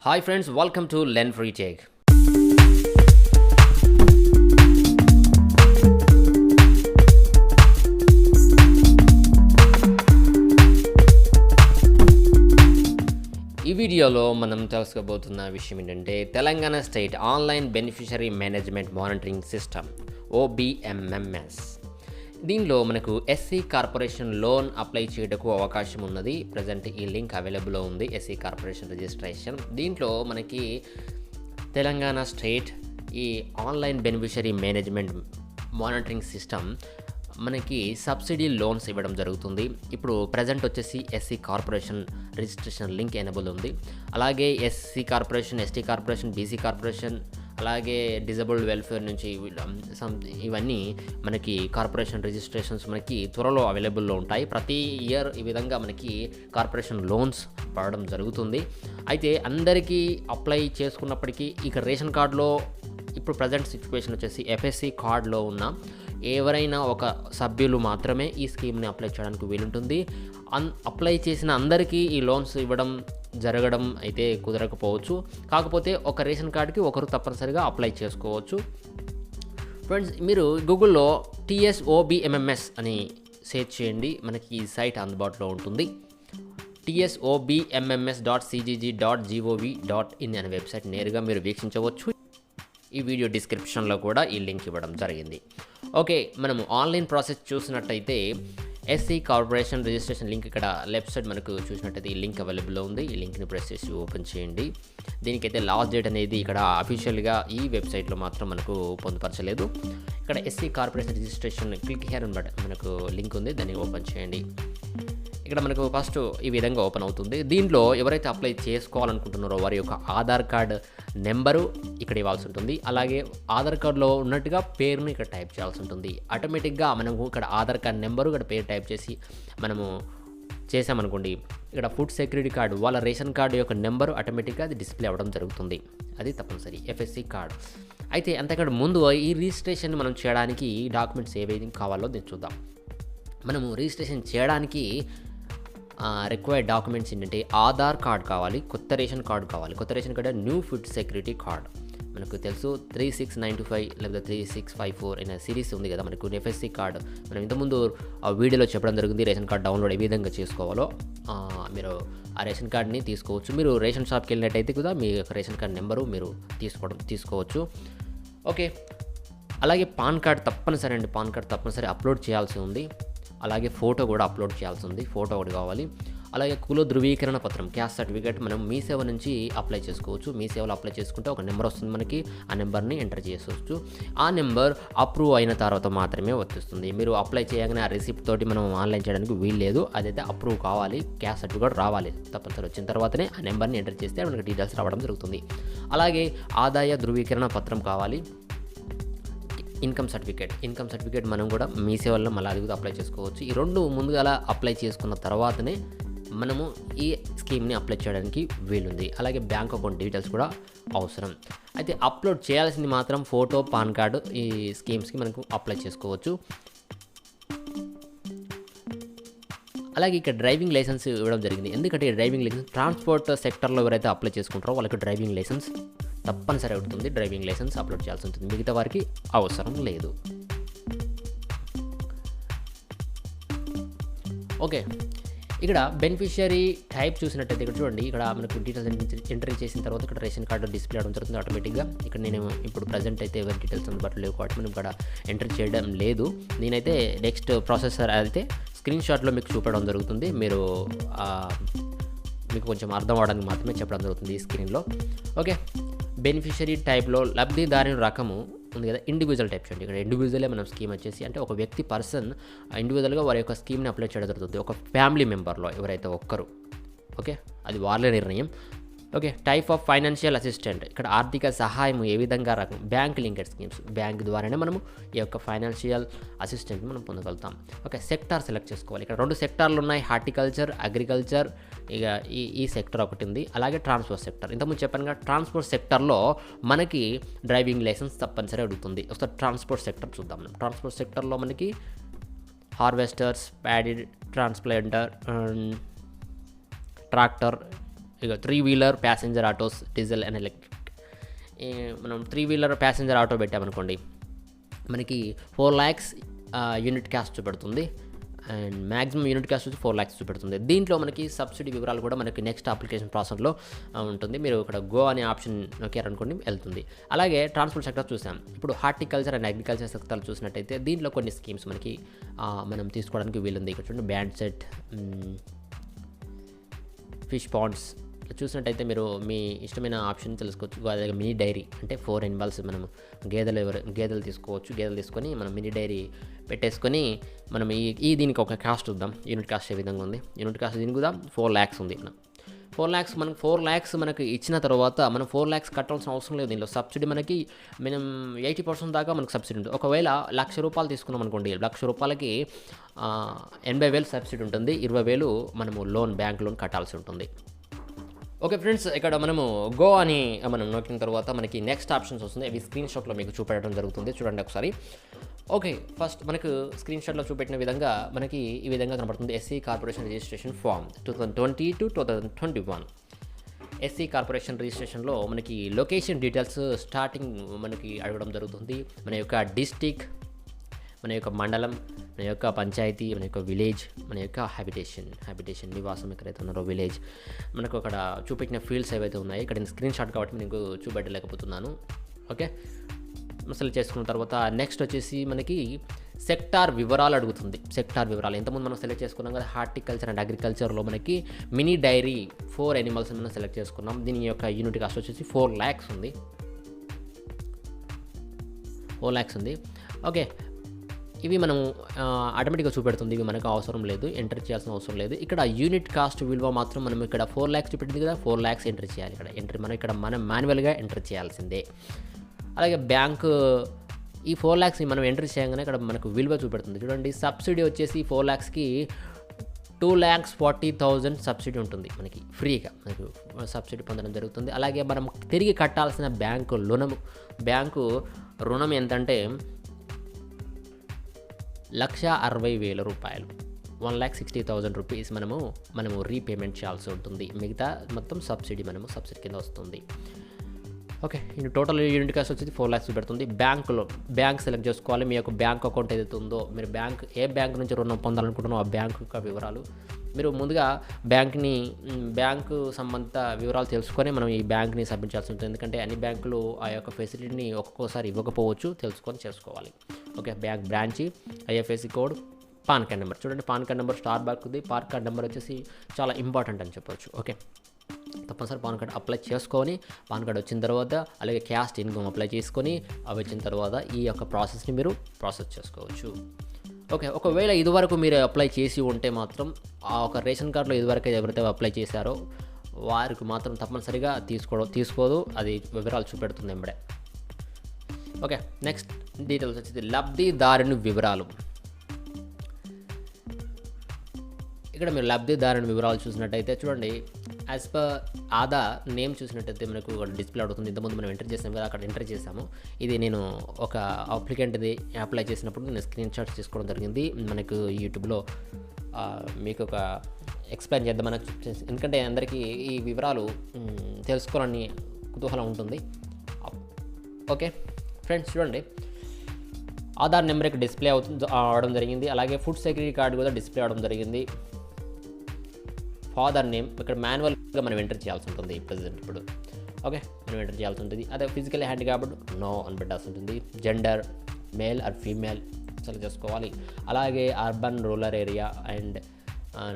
Hi friends, welcome to Learn Free Tech. ఈ వీడియోలో మనం తెలుసుకోబోతున్న విషయం ఏంటంటే Telangana state online beneficiary management monitoring system OBMMS. దీనిలో మనకు ఎస్సీ కార్పొరేషన్ లోన్ అప్లై చేయడానికి అవకాశం ఉన్నది. ప్రజెంట్ ఈ లింక్ అవైలబుల్లో ఉంది, ఎస్సీ కార్పొరేషన్ రిజిస్ట్రేషన్. దీంట్లో మనకి తెలంగాణ స్టేట్ ఈ online beneficiary management monitoring system మనకి సబ్సిడీ లోన్స్ ఇవ్వడం జరుగుతుంది. ఇప్పుడు ప్రజెంట్ వచ్చేసి SC corporation registration link enable ఉంది. అలాగే SC corporation, ST corporation, BC corporation, అలాగే డిజబుల్డ్ వెల్ఫేర్ నుంచి ఇవన్నీ మనకి కార్పొరేషన్ రిజిస్ట్రేషన్స్ మనకి త్వరలో అవైలబుల్లో ఉంటాయి. ప్రతి ఇయర్ ఈ విధంగా మనకి కార్పొరేషన్ లోన్స్ పడడం జరుగుతుంది. అయితే అందరికీ అప్లై చేసుకున్నప్పటికీ ఇక రేషన్ కార్డులో ఇప్పుడు ప్రజెంట్ సిచ్యువేషన్ వచ్చేసి FSC కార్డులో ఉన్న ఎవరైనా ఒక సభ్యులు మాత్రమే ఈ స్కీమ్ని అప్లై చేయడానికి వీలుంటుంది. అప్లై చేసిన అందరికీ ఈ లోన్స్ ఇవ్వడం జరగడం అయితే కుదరకపోవచ్చు. కాకపోతే ఒక రేషన్ కార్డుకి ఒకరు తప్పనిసరిగా అప్లై చేసుకోవచ్చు. ఫ్రెండ్స్, మీరు గూగుల్లో TSOBMMS అని సెర్చ్ చేయండి, మనకి ఈ సైట్ అందుబాటులో ఉంటుంది. TSOBMMS.cgg.gov.in అనే వెబ్సైట్ నేరుగా మీరు వీక్షించవచ్చు. ఈ వీడియో డిస్క్రిప్షన్లో కూడా ఈ లింక్ ఇవ్వడం జరిగింది. ఓకే, మనము ఆన్లైన్ ప్రాసెస్ చూసినట్టయితే ఎస్సీ కార్పొరేషన్ రిజిస్ట్రేషన్ లింక్ ఇక్కడ లెఫ్ట్ సైడ్ మనకు చూసినట్టయితే ఈ లింక్ అవైలబుల్లో ఉంది. ఈ లింక్ని ప్రెస్ చేసి ఓపెన్ చేయండి. దీనికైతే లాస్ట్ డేట్ అనేది ఇక్కడ అఫీషియల్గా ఈ వెబ్సైట్లో మాత్రం మనకు పొందుపరచలేదు. ఇక్కడ SC corporation registration click here అని మనకు లింక్ ఉంది, దాన్ని ఓపెన్ చేయండి. ఇక్కడ మనకు ఫస్ట్ ఈ విధంగా ఓపెన్ అవుతుంది. దీంట్లో ఎవరైతే అప్లై చేసుకోవాలనుకుంటున్నారో వారి యొక్క ఆధార్ కార్డ్ నెంబరు ఇక్కడ ఇవ్వాల్సి ఉంటుంది. అలాగే ఆధార్ కార్డులో ఉన్నట్టుగా పేరును ఇక్కడ టైప్ చేయాల్సి ఉంటుంది. ఆటోమేటిక్గా మనము ఇక్కడ ఆధార్ కార్డ్ నెంబరు ఇక్కడ పేరు టైప్ చేసి మనము చేసామనుకోండి, ఇక్కడ ఫుడ్ సెక్యూరిటీ కార్డు వాళ్ళ రేషన్ కార్డు యొక్క నెంబరు ఆటోమేటిక్గా అది డిస్ప్లే అవ్వడం జరుగుతుంది. అది తప్పనిసరి FSC కార్డు. అయితే అంతకంటే ముందు ఈ రిజిస్ట్రేషన్ మనం చేయడానికి డాక్యుమెంట్స్ ఏవేవి కావాలో దీన్ని చూద్దాం. మనము రిజిస్ట్రేషన్ చేయడానికి రిక్వైర్డ్ డాక్యుమెంట్స్ ఏంటంటే ఆధార్ కార్డ్ కావాలి, కొత్త రేషన్ కార్డు కావాలి. కొత్త ration card new food security card మనకు తెలుసు 36925 లేదా 3654 అనే సిరీస్ ఉంది కదా మనకు FSC కార్డు. మనం ఇంతకుముందు ఆ వీడియోలో చెప్పడం జరిగింది రేషన్ కార్డు డౌన్లోడ్ ఏ విధంగా చేసుకోవాలో. మీరు ఆ రేషన్ కార్డ్ని తీసుకోవచ్చు. మీరు రేషన్ షాప్కి వెళ్ళినట్టయితే కూడా మీ యొక్క రేషన్ కార్డ్ నెంబరు మీరు తీసుకోవచ్చు. ఓకే, అలాగే పాన్ కార్డ్ తప్పనిసరి అండి, పాన్ కార్డ్ తప్పనిసరి అప్లోడ్ చేయాల్సి ఉంది. అలాగే ఫోటో కూడా అప్లోడ్ చేయాల్సి ఉంది, ఫోటో ఒకటి కావాలి. అలాగే కుల ధృవీకరణ పత్రం క్యాస్ట్ సర్టిఫికేట్ మనం మీ సేవ నుంచి అప్లై చేసుకోవచ్చు. మీ సేవలో అప్లై చేసుకుంటే ఒక నెంబర్ వస్తుంది మనకి, ఆ నెంబర్ని ఎంటర్ చేసుకోవచ్చు. ఆ నెంబర్ అప్రూవ్ అయిన తర్వాత మాత్రమే వర్తిస్తుంది. మీరు అప్లై చేయగానే ఆ రిసిప్ట్ తోటి మనం ఆన్లైన్ చేయడానికి వీల్లేదు. అదైతే అప్రూవ్ కావాలి, క్యాస్ట్ సర్టిఫికేట్ రావాలి. తప్పనిసరి వచ్చిన తర్వాతనే ఆ నెంబర్ని ఎంటర్ చేస్తే మనకి డీటెయిల్స్ రావడం జరుగుతుంది. అలాగే ఆదాయ ధృవీకరణ పత్రం కావాలి. ఇన్కమ్ సర్టిఫికేట్ మనం కూడా మీ సేవల్లో మళ్ళీ అది కూడా అప్లై చేసుకోవచ్చు. ఈ రెండు ముందుగా అప్లై చేసుకున్న తర్వాతనే మనము ఈ స్కీమ్ని అప్లై చేయడానికి వీలుంది. అలాగే బ్యాంక్ అకౌంట్ డీటెయిల్స్ కూడా అవసరం. అయితే అప్లోడ్ చేయాల్సింది మాత్రం ఫోటో, పాన్ కార్డు. ఈ స్కీమ్స్కి మనకు అప్లై చేసుకోవచ్చు. అలాగే ఇక్కడ డ్రైవింగ్ లైసెన్స్ ఇవ్వడం జరిగింది. ఎందుకంటే ఈ డ్రైవింగ్ లైసెన్స్ ట్రాన్స్పోర్ట్ సెక్టర్లో ఎవరైతే అప్లై చేసుకుంటారో వాళ్ళకి డ్రైవింగ్ లైసెన్స్ తప్పనిసరి అవుతుంది. డ్రైవింగ్ లైసెన్స్ అప్లోడ్ చేయాల్సి ఉంటుంది, మిగతా వారికి అవసరం లేదు. ఓకే, ఇక్కడ బెనిఫిషియరీ టైప్ చూసినట్టయితే ఇక్కడ చూడండి, ఇక్కడ మనకు డీటెయిల్స్ ఎంట్రీ చేసిన తర్వాత ఇక్కడ రేషన్ కార్డు డిస్ప్లే అవడం జరుగుతుంది ఆటోమేటిక్గా. ఇక్కడ నేను ఇప్పుడు ప్రజెంట్ అయితే ఎవరి డీటెయిల్స్ అందుబాటులో లేవు కాబట్టి మనం ఇక్కడ ఎంట్రీ చేయడం లేదు. నేనైతే నెక్స్ట్ ప్రాసెసర్ అయితే స్క్రీన్ షాట్లో మీకు చూపడం జరుగుతుంది. మీకు కొంచెం అర్థం అవడానికి మాత్రమే చెప్పడం జరుగుతుంది ఈ స్క్రీన్లో. ఓకే, బెనిఫిషరీ టైప్లో లబ్ధిదారుని రకము ఉంది కదా, ఇండివిజువల్ టైప్ చేయండి. ఇక్కడ ఇండివిజువలే మనం స్కీమ్ వచ్చేసి అంటే ఒక వ్యక్తి ఇండివిజువల్గా వారి యొక్క స్కీమ్ని అప్లై చేయడం జరుగుతుంది. ఒక ఫ్యామిలీ మెంబర్లో ఎవరైతే ఒక్కరు, ఓకే, అది వాళ్ళ నిర్ణయం. Okay, type of financial assistant, ఇక్కడ ఆర్థిక సహాయం ఏ విధంగా రకం, బ్యాంక్ లింకెడ్ స్కీమ్స్, బ్యాంక్ ద్వారానే మనము ఈ యొక్క ఫైనాన్షియల్ అసిస్టెంట్ మనం పొందగలుగుతాం. ఓకే, సెక్టార్ సెలెక్ట్ చేసుకోవాలి. ఇక్కడ 2 సెక్టార్లు ఉన్నాయి, హార్టికల్చర్, అగ్రికల్చర్. ఇక ఈ సెక్టర్ ఒకటి ఉంది. అలాగే ట్రాన్స్పోర్ట్ సెక్టర్, ఇంతకుముందు చెప్పాను కదా, ట్రాన్స్పోర్ట్ సెక్టర్లో మనకి డ్రైవింగ్ లైసెన్స్ తప్పనిసరి అడుగుతుంది. ఒకసారి ట్రాన్స్పోర్ట్ సెక్టర్ చూద్దాం. మనం ట్రాన్స్పోర్ట్ సెక్టర్లో మనకి హార్వెస్టర్స్, ప్యాడీ ట్రాన్స్ప్లాంటర్, ట్రాక్టర్, ఇక 3 wheeler passenger autos diesel and electric. మనం 3 వీలర్ ప్యాసింజర్ ఆటో పెట్టామనుకోండి, మనకి 4 lakhs యూనిట్ కాస్ట్ చూపెడుతుంది. అండ్ మ్యాక్సిమం యూనిట్ కాస్ట్ వచ్చి 4 lakhs చూపెడుతుంది. దీంట్లో మనకి సబ్సిడీ వివరాలు కూడా మనకి నెక్స్ట్ అప్లికేషన్ ప్రాసెస్లో ఉంటుంది. మీరు ఇక్కడ గో అనే ఆప్షన్ నొక్కారనుకోండి వెళ్తుంది. అలాగే ట్రాన్స్పోర్ట్ సెక్టర్ చూసాం. ఇప్పుడు హార్టికల్చర్ అండ్ అగ్రికల్చర్ సెక్టర్ చూసినట్టయితే దీంట్లో కొన్ని స్కీమ్స్ మనకి మనం తీసుకోవడానికి వీలుంది. ఇక్కడ చూడండి బ్యాండ్ సెట్, ఫిష్ పాండ్స్ చూసినట్టయితే మీరు మీ ఇష్టమైన ఆప్షన్ తెలుసుకోవచ్చు. అలాగే మినీ డైరీ అంటే 4 animals మనం గేదెలు తీసుకోవచ్చు. గేదెలు తీసుకొని మనం మినీ డైరీ పెట్టేసుకొని మనం ఈ దీనికి ఒక కాస్ట్ చూద్దాం. యూనిట్ కాస్ట్ ఏ విధంగా ఉంది. యూనిట్ కాస్ట్ దీనికి కూడా 4 lakhs ఉంది. 4 lakhs మనకి ఇచ్చిన తర్వాత మనం 4 lakhs కట్టాల్సిన అవసరం లేదు. దీనిలో సబ్సిడీ మనకి మినిమం 80% దాకా మనకు సబ్సిడీ ఉంటుంది. ఒకవేళ ₹1,00,000 తీసుకున్నాం అనుకోండి, ₹1,00,000కి 80,000 సబ్సిడీ ఉంటుంది. 20,000 మనము బ్యాంక్ లోన్ కట్టాల్సి ఉంటుంది. ఓకే ఫ్రెండ్స్, ఇక్కడ మనము గో అని మనం నొక్కిన తర్వాత మనకి నెక్స్ట్ ఆప్షన్స్ వస్తుంది. అవి స్క్రీన్ షాట్లో మీకు చూపెట్టడం జరుగుతుంది. చూడండి ఒకసారి. ఓకే, ఫస్ట్ మనకు స్క్రీన్ షాట్లో చూపెట్టిన విధంగా మనకి ఈ విధంగా కనబడుతుంది. SC corporation registration form 2020 to 2021. SC corporation రిజిస్ట్రేషన్లో మనకి లొకేషన్ డీటెయిల్స్ స్టార్టింగ్ మనకి అడగడం జరుగుతుంది. మన యొక్క డిస్టిక్, మన యొక్క మండలం, మన యొక్క పంచాయతీ, మన యొక్క విలేజ్, మన యొక్క హ్యాబిటేషన్ నివాసం ఎక్కడైతే ఉన్నారో విలేజ్, మనకు అక్కడ చూపెట్టిన ఫీల్డ్స్ ఏవైతే ఉన్నాయో ఇక్కడ నేను స్క్రీన్ షాట్ కాబట్టి మీకు చూపెట్టలేకపోతున్నాను. ఓకే, సెలెక్ట్ చేసుకున్న తర్వాత నెక్స్ట్ వచ్చేసి మనకి సెక్టార్ వివరాలు అడుగుతుంది. సెక్టార్ వివరాలు ఇంతకుముందు మనం సెలెక్ట్ చేసుకున్నాం కదా, హార్టికల్చర్ అండ్ అగ్రికల్చర్లో మనకి మినీ డైరీ 4 animals మనం సెలెక్ట్ చేసుకున్నాం. దీని యొక్క యూనిట్ కాస్ట్ వచ్చేసి 4 lakhs ఉంది. 4 lakhs ఉంది. ఓకే, ఇవి మనం ఆటోమేటిక్గా చూపెడుతుంది. ఇవి మనకు అవసరం లేదు, ఎంటర్ చేయాల్సిన అవసరం లేదు. ఇక్కడ యూనిట్ కాస్ట్ విలువ మాత్రం మనం ఇక్కడ 4 lakhs చూపెట్టింది కదా, 4 lakhs ఎంటర్ చేయాలి. మనం మాన్యువల్గా ఎంటర్ చేయాల్సిందే. అలాగే బ్యాంకు ఈ 4 lakhsని మనం ఎంటర్ చేయగానే ఇక్కడ మనకు విలువ చూపెడుతుంది. చూడండి, సబ్సిడీ వచ్చేసి 4 lakhsకి 2,40,000 సబ్సిడీ ఉంటుంది. మనకి ఫ్రీగా మనకు సబ్సిడీ పొందడం జరుగుతుంది. అలాగే మనం తిరిగి కట్టాల్సిన బ్యాంకు రుణం ఎంతంటే ₹1,60,000, 1,60,000 రూపీస్ మనము రీపేమెంట్ చేయాల్సి ఉంటుంది. మిగతా మొత్తం సబ్సిడీ కింద వస్తుంది. ఓకే, టోటల్ యూనిట్ కాస్ట్ వచ్చేసి 4 lakhs పెడుతుంది. బ్యాంక్ సెలెక్ట్ చేసుకోవాలి. మీ యొక్క బ్యాంక్ అకౌంట్ ఏదైతే ఉందో, మీరు ఏ బ్యాంక్ నుంచి రుణం పొందాలనుకుంటున్నారో ఆ బ్యాంకు యొక్క వివరాలు మీరు ముందుగా బ్యాంకు సంబంధిత వివరాలు తెలుసుకొని మనం ఈ బ్యాంక్ని సబ్మిట్ చేయాల్సి ఉంటుంది. ఎందుకంటే అన్ని బ్యాంకులు ఆ యొక్క ఫెసిలిటీని ఒక్కొక్కసారి ఇవ్వకపోవచ్చు, తెలుసుకొని చేసుకోవాలి. Okay, bank branch, IFSC code, PAN card number. చూడండి, పాన్ కార్డ్ నెంబర్ స్టార్ బాక్ది. పాన్ కార్డ్ నెంబర్ వచ్చేసి చాలా ఇంపార్టెంట్ అని చెప్పొచ్చు. ఓకే, తప్పనిసరి పాన్ కార్డ్ అప్లై చేసుకొని, పాన్ కార్డ్ వచ్చిన తర్వాత అలాగే క్యాస్ట్ ఇన్కమ్ అప్లై చేసుకొని అవి వచ్చిన తర్వాత ఈ యొక్క ప్రాసెస్ని మీరు ప్రాసెస్ చేసుకోవచ్చు. ఓకే, ఒకవేళ ఇదివరకు మీరు అప్లై చేసి ఉంటే మాత్రం ఆ ఒక రేషన్ కార్డులో ఇదివరకు ఎవరైతే అప్లై చేశారో వారికి మాత్రం తప్పనిసరిగా తీసుకోదు, అది వివరాలు చూపెడుతుంది ఎంబడే. ఓకే, నెక్స్ట్ డీటెయిల్స్ వచ్చేది లబ్ధిదారుని వివరాలు. ఇక్కడ మీరు లబ్ధిదారుని వివరాలు చూసినట్టయితే చూడండి, యాజ్ పర్ ఆధార్ నేమ్ చూసినట్టయితే మనకు డిస్ప్లే అవుతుంది. ఇంతకుముందు మనం ఎంటర్ చేసాం కదా, అక్కడ ఎంటర్ చేసాము. ఇది నేను ఒక అప్లికెంట్ది అప్లై చేసినప్పుడు నేను స్క్రీన్ షాట్స్ తీసుకోవడం జరిగింది. మనకు యూట్యూబ్లో మీకు ఒక ఎక్స్ప్లెయిన్ చేద్దామని, ఎందుకంటే అందరికీ ఈ వివరాలు తెలుసుకోవాలని కుతూహలం ఉంటుంది. ఓకే ఫ్రెండ్స్, చూడండి, ఆధార్ నెంబర్ ఇక్కడ డిస్ప్లే అవడం జరిగింది. అలాగే ఫుడ్ సెక్యూరిటీ కార్డు కూడా డిస్ప్లే అవడం జరిగింది. ఫాదర్ నేమ్ ఇక్కడ మాన్యువల్గా మనం ఎంటర్ చేయాల్సి ఉంటుంది ప్రజెంట్ ఇప్పుడు. ఓకే, మనం ఎంటర్ చేయాల్సి ఉంటుంది. అదే ఫిజికల్ హ్యాండిక్యాప్డ్ నో అని పెట్టాల్సి ఉంటుంది. Gender male or female select చేసుకోవాలి. అలాగే అర్బన్ రూరల్ ఏరియా అండ్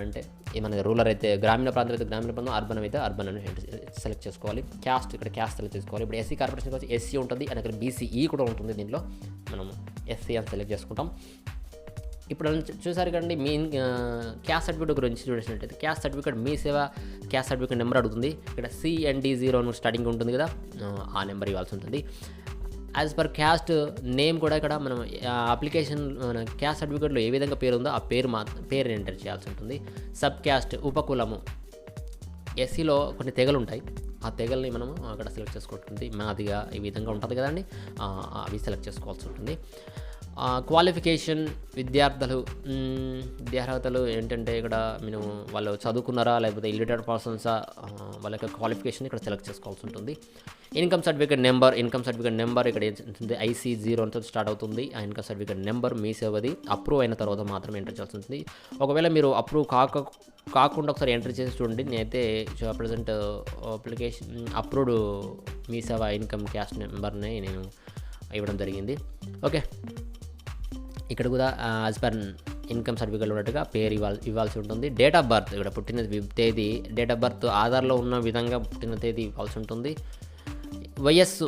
అంటే మనకి రూరల్ అయితే గ్రామీణ ప్రాంతం అయితే గ్రామీణ ప్రాంతం, అర్బన్ అయితే అర్బన్ అని సెలెక్ట్ చేసుకోవాలి. క్యాస్ట్ ఇక్కడ క్యాస్ట్ సెలెక్ట్ చేసుకోవాలి. ఇప్పుడు ఎస్సీ కార్పొరేషన్ వచ్చి ఎస్సీ ఉంటుంది, అండ్ ఇక్కడ బీసీఈ కూడా ఉంటుంది. దీంట్లో మనం ఎస్సీ అని సెలెక్ట్ చేసుకుంటాం. ఇప్పుడు చూసారు కదండి, మీ క్యాస్ట్ సర్టిఫికేట్ గురించి చూసినట్టయితే క్యాస్ట్ సర్టిఫికేట్ మీ సేవ క్యాస్ట్ సర్టిఫికేట్ నెంబర్ అడుగుతుంది. ఇక్కడ CND0 స్టార్టింగ్ ఉంటుంది కదా, ఆ నెంబర్ ఇవ్వాల్సి ఉంటుంది. యాజ్ పర్ క్యాస్ట్ నేమ్ కూడా ఇక్కడ మనం అప్లికేషన్ మన క్యాస్ట్ సర్టిఫికేట్లో ఏ విధంగా పేరు ఉందో ఆ పేరు ఎంటర్ చేయాల్సి ఉంటుంది. సబ్ క్యాస్ట్ ఉపకులము, ఎస్సీలో కొన్ని తెగలు ఉంటాయి, ఆ తెగల్ని మనము అక్కడ సెలెక్ట్ చేసుకోవాల్సి ఉంటుంది. మాదిగా ఈ విధంగా ఉంటుంది కదండి, అవి సెలెక్ట్ చేసుకోవాల్సి ఉంటుంది. క్వాలిఫికేషన్ విద్యార్హతలు ఏంటంటే ఇక్కడ మీరు వాళ్ళు చదువుకున్నారా లేకపోతే ఇల్లిటరేట్ పర్సన్సా, వాళ్ళ యొక్క క్వాలిఫికేషన్ ఇక్కడ సెలెక్ట్ చేసుకోవాల్సి ఉంటుంది. ఇన్కమ్ సర్టిఫికేట్ నెంబర్ ఇక్కడ ఏంటంటే IC0 స్టార్ట్ అవుతుంది. ఆ ఇన్కమ్ సర్టిఫికేట్ నెంబర్ మీ సేవది అప్రూవ్ అయిన తర్వాత మాత్రమే ఎంటర్ చేయాల్సి ఉంటుంది. ఒకవేళ మీరు అప్రూవ్ కాకుండా ఒకసారి ఎంటర్ చేసి చూడండి. నేనైతే ప్రజెంట్ అప్లికేషన్ అప్రూవ్డ్ మీ సేవ ఇన్కమ్ క్యాష్ నెంబర్ని నేను ఇవ్వడం జరిగింది. ఓకే, ఇక్కడ కూడా యాజ్ పర్ ఇన్కమ్ సర్టిఫికేట్ ఉన్నట్టుగా పేరు ఇవ్వాల్సి ఉంటుంది. డేట్ ఆఫ్ బర్త్, ఇక్కడ పుట్టిన తేదీ డేట్ ఆఫ్ బర్త్ ఆధార్లో ఉన్న విధంగా పుట్టిన తేదీ ఇవ్వాల్సి ఉంటుంది. వయస్సు,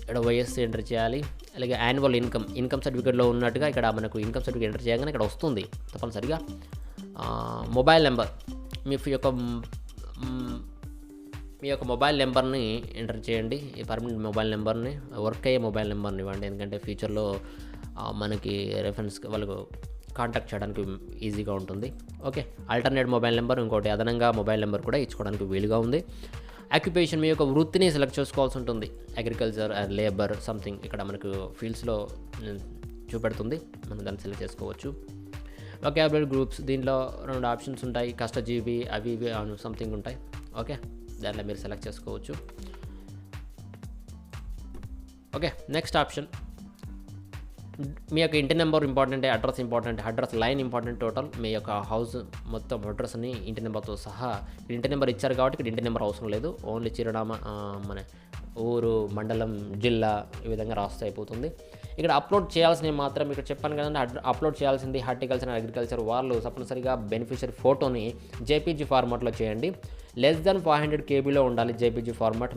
ఇక్కడ వయస్సు ఎంటర్ చేయాలి. అలాగే యాన్యువల్ ఇన్కమ్ సర్టిఫికేట్లో ఉన్నట్టుగా ఇక్కడ మనకు ఇన్కమ్ సర్టిఫికేట్ ఎంటర్ చేయగానే ఇక్కడ వస్తుంది తప్పనిసరిగా. మొబైల్ నెంబర్, మీ యొక్క మొబైల్ నెంబర్ని ఎంటర్ చేయండి. ఈ పర్మనెంట్ మొబైల్ నెంబర్ని, వర్క్ అయ్యే మొబైల్ నెంబర్ని ఇవ్వండి. ఎందుకంటే ఫ్యూచర్లో మనకి రెఫరెన్స్ వాళ్ళకు కాంటాక్ట్ చేయడానికి ఈజీగా ఉంటుంది. ఓకే, ఆల్టర్నేట్ మొబైల్ నెంబర్, ఇంకోటి అదనంగా మొబైల్ నెంబర్ కూడా ఇచ్చుకోవడానికి వీలుగా ఉంది. ఆక్యుపేషన్, మీ యొక్క వృత్తిని సెలెక్ట్ చేసుకోవాల్సి ఉంటుంది. అగ్రికల్చర్ అండ్ లేబర్ సంథింగ్ ఇక్కడ మనకు ఫీల్డ్స్లో చూపెడుతుంది, మనం దాన్ని సెలెక్ట్ చేసుకోవచ్చు. వొకాబులరీ గ్రూప్స్, దీంట్లో 2 ఆప్షన్స్ ఉంటాయి. కష్టజీవి అవి ఇవి సంథింగ్ ఉంటాయి. ఓకే, దాంట్లో మీరు సెలెక్ట్ చేసుకోవచ్చు. ఓకే, నెక్స్ట్ ఆప్షన్, మీ యొక్క ఇంటి number important, address line important. Total మీ యొక్క హౌస్ మొత్తం అడ్రస్ని ఇంటి నెంబర్తో సహా, ఇంటి నెంబర్ ఇచ్చారు కాబట్టి ఇక్కడ ఇంటి నెంబర్ అవసరం లేదు. ఓన్లీ చిరునామా, మన ఊరు, మండలం, జిల్లా ఈ విధంగా రాస్తే అయిపోతుంది. ఇక్కడ అప్లోడ్ చేయాల్సినవి మాత్రం ఇక్కడ చెప్పాను కదండి, అప్లోడ్ చేయాల్సింది హార్టికల్చర్ అండ్ అగ్రికల్చర్ వాళ్ళు తప్పనిసరిగా బెనిఫిషియరీ ఫోటోని JPG ఫార్మాట్లో చేయండి. లెస్ దెన్ 500 KBలో ఉండాలి JPG ఫార్మాట్.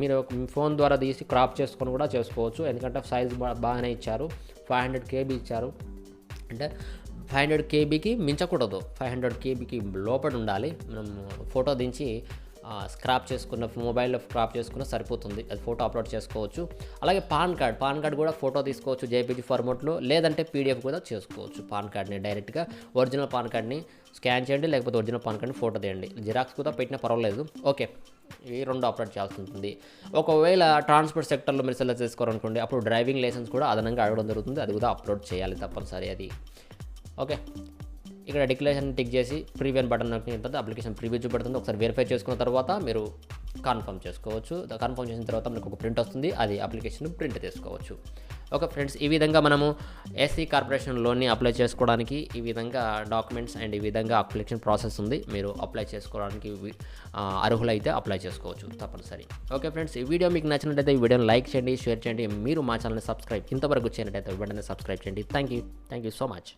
మీరు ఫోన్ ద్వారా తీసి క్రాప్ చేసుకొని కూడా చేసుకోవచ్చు, ఎందుకంటే సైజ్ బాగానే ఇచ్చారు. 500 KB ఇచ్చారు అంటే 500 KBకి మించకూడదు, 500 KBకి లోపల ఉండాలి. మనం ఫోటో దించి స్క్రాప్ చేసుకున్న మొబైల్లో స్క్రాప్ చేసుకున్న సరిపోతుంది, అది ఫోటో అప్లోడ్ చేసుకోవచ్చు. అలాగే పాన్ కార్డ్ కూడా ఫోటో తీసుకోవచ్చు JPG ఫార్మాట్లో, లేదంటే PDF కూడా చేసుకోవచ్చు. పాన్ కార్డ్ని డైరెక్ట్గా ఒరిజినల్ పాన్ కార్డ్ని స్కాన్ చేయండి, లేకపోతే ఒరిజినల్ పాన్ కార్డ్ని ఫోటో తీయండి. జిరాక్స్ కూడా పెట్టినా పర్వాలేదు. ఓకే, ఇవి 2 అప్లోడ్ చేయాల్సి ఉంటుంది. ఒకవేళ ట్రాన్స్పోర్ట్ సెక్టర్లో మీరు సెలెక్ట్ చేసుకోవాలనుకోండి, అప్పుడు డ్రైవింగ్ లైసెన్స్ కూడా అదనంగా అడగడం జరుగుతుంది, అది కూడా అప్లోడ్ చేయాలి తప్పనిసరి అది. ఓకే, ఇక్కడ డిక్లరేషన్ టిక్ చేసి ప్రీవ్యూ బటన్ నొక్కిన తర్వాత అప్లికేషన్ ప్రీవ్యూ చూపెడుతుంది. ఒకసారి వెరిఫై చేసుకున్న తర్వాత మీరు కన్ఫర్మ్ చేసుకోవచ్చు. కన్ఫర్మ్ చేసిన తర్వాత మనకు ఒక ప్రింట్ వస్తుంది, అది అప్లికేషన్ ప్రింట్ తీసుకోవచ్చు. ఓకే ఫ్రెండ్స్, ఈ విధంగా మనము SC కార్పొరేషన్ లోన్ని అప్లై చేసుకోవడానికి ఈ విధంగా డాక్యుమెంట్స్ అండ్ ఈ విధంగా అప్లికేషన్ ప్రాసెస్ ఉంది. మీరు అప్లై చేసుకోవడానికి అర్హులైతే అప్లై చేసుకోవచ్చు తప్పనిసరి. ఓకే ఫ్రెండ్స్, ఈ వీడియో మీకు నచ్చినట్లయితే ఈ వీడియోని లైక్ చేయండి, షేర్ చేయండి. మీరు మా ఛానల్ని ఇంతవరకు చేయనట్లయితే వెంటనే సబ్స్క్రైబ్ చేయండి. Thank you so much.